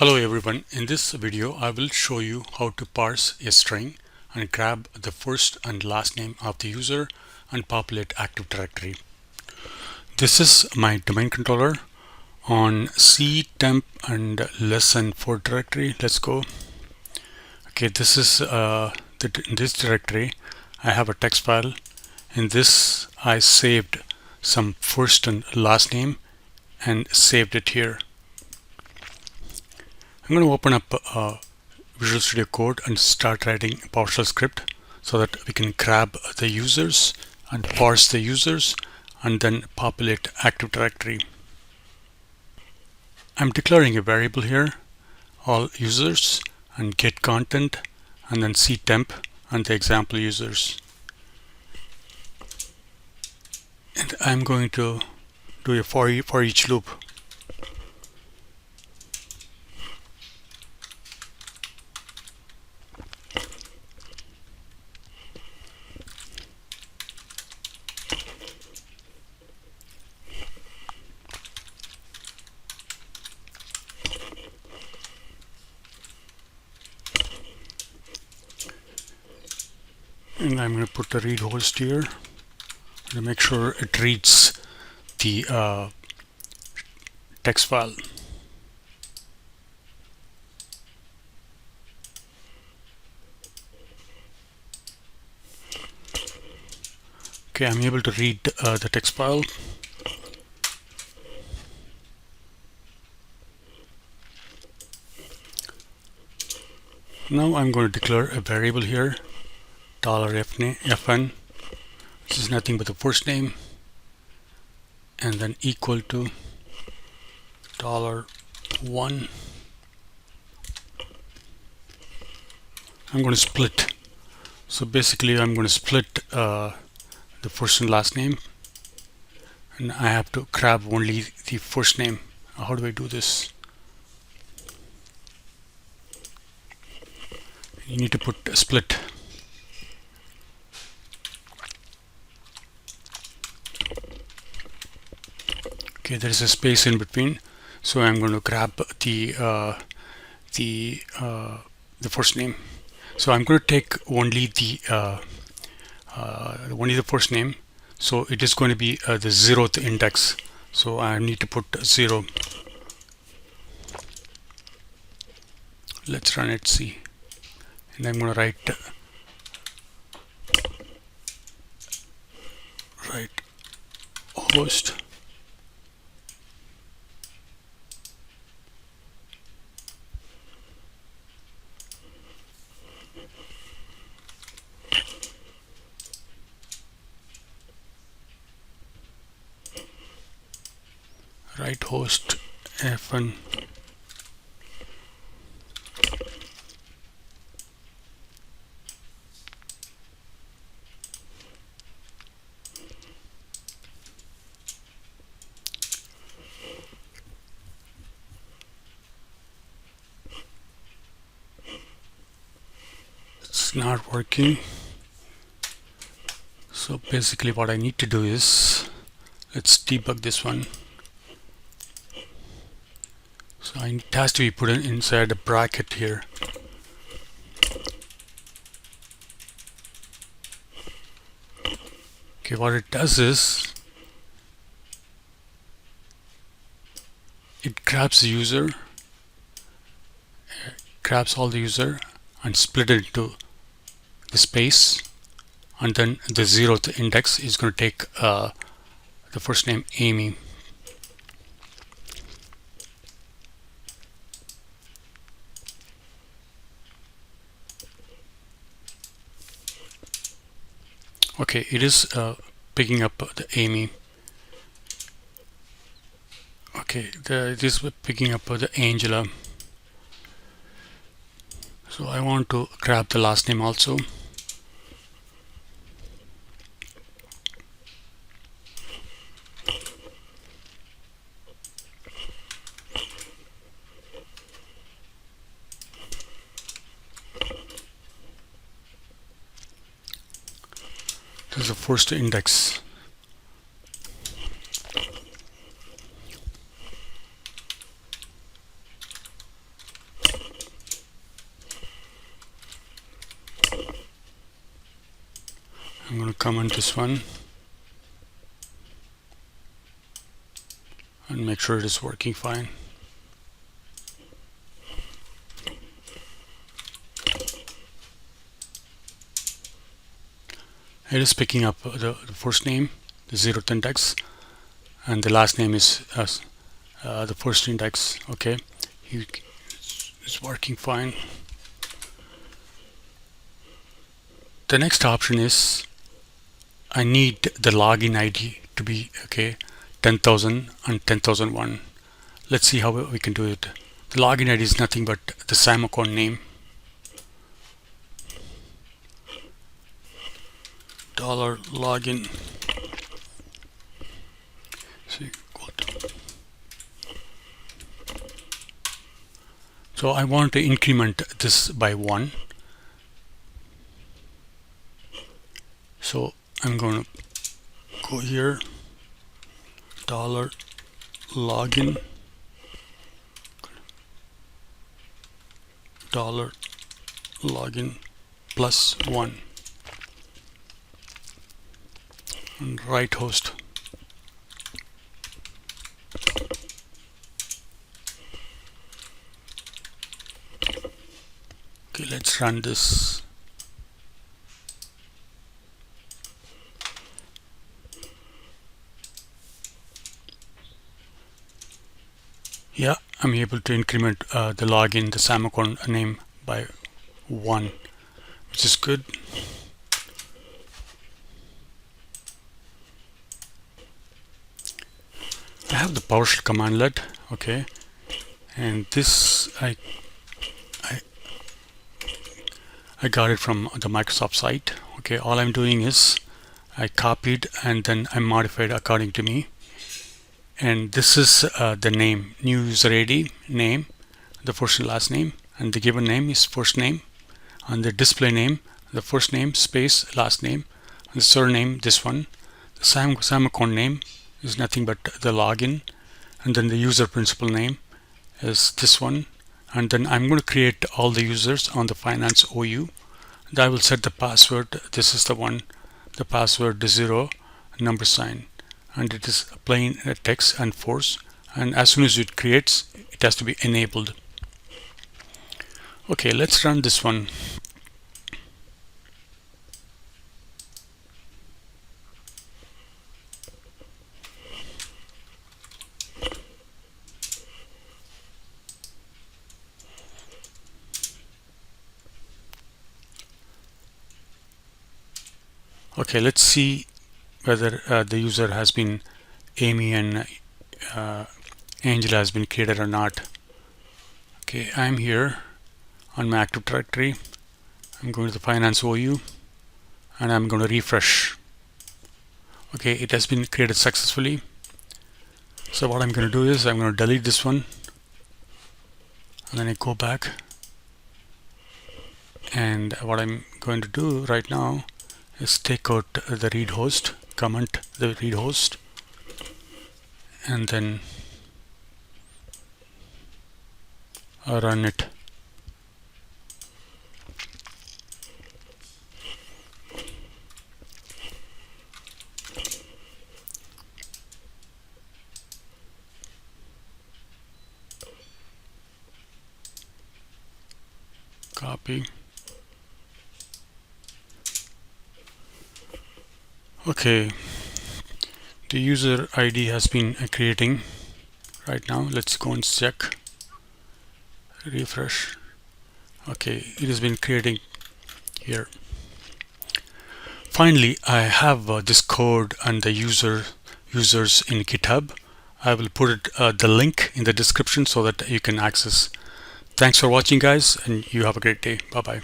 Hello everyone, in this video I will show you how to parse a string and grab the first and last name of the user and populate Active Directory. This is my domain controller on C temp and less than 4 directory. Let's go. Okay, this is in this directory I have a text file. In this I saved some first and last name and saved it here. I'm going to open up Visual Studio Code and start writing a Powershell script so that we can grab the users and parse the users and then populate Active Directory. I'm declaring a variable here, all users, and get content, and then ctemp and the example users. And I'm going to do a for each loop. And I'm going to put the read host here to make sure it reads the text file. Okay, I'm able to read the text file. Now I'm going to declare a variable here, $fn. This is nothing but the first name, and then equal to $1. I'm going to split. So basically I'm going to split the first and last name, and I have to grab only the first name. How do I do this? You need to put a split. Okay, there is a space in between, so I'm going to grab the first name. So I'm going to take only the first name. So it is going to be the 0th index. So I need to put 0. Let's run it, see. And I'm going to write host host fn. It's not working. So basically what I need to do is, let's debug this one. So it has to be put inside a bracket here. Okay, what it does is it grabs the user, grabs all the user and split it into the space, and then the 0th index is going to take the first name Amy. Okay, it is picking up the Amy. Okay, it is picking up the Angela. So I want to grab the last name also. This is the first index. comment this one and make sure it is working fine. It is picking up the first name, the 0th index, and the last name is the first index. Okay, it's working fine. The next option is I need the login ID to be 10,000 and 10,001. Let's see how we can do it. The login ID is nothing but the SAM account name. $login. So I want to increment this by 1. So I'm going to go here, $login, $login plus 1, and right host. Okay, let's run this. Yeah, I'm able to increment the login, the SAM account name by 1, which is good. I have the Powershell commandlet, okay, and this I got it from the Microsoft site. Okay, all I'm doing is I copied and then I modified according to me. And this is the name, new user ID, name, the first and last name, and the given name is first name, and the display name, the first name space last name, and the surname, this one. The SAM account name is nothing but the login, and then the user principal name is this one. And then I'm going to create all the users on the finance OU. And I will set the password. This is the one, the password is 0, number sign, and it is plain text and force, and as soon as it creates, it has to be enabled. Okay, let's run this one. Okay, let's see whether the user has been Amy and Angela has been created or not. Okay, I'm here on my Active Directory. I'm going to the finance OU and I'm going to refresh. Okay, it has been created successfully. So what I'm going to do is I'm going to delete this one, and then I go back, and what I'm going to do right now is take out the read host, comment the read host, and then run it. Copy. Okay, the user ID has been creating right now. Let's go and check. Refresh. Okay, it has been creating here. Finally, I have this code and the users in GitHub. I will put it, the link in the description so that you can access. Thanks for watching, guys, and you have a great day. Bye bye.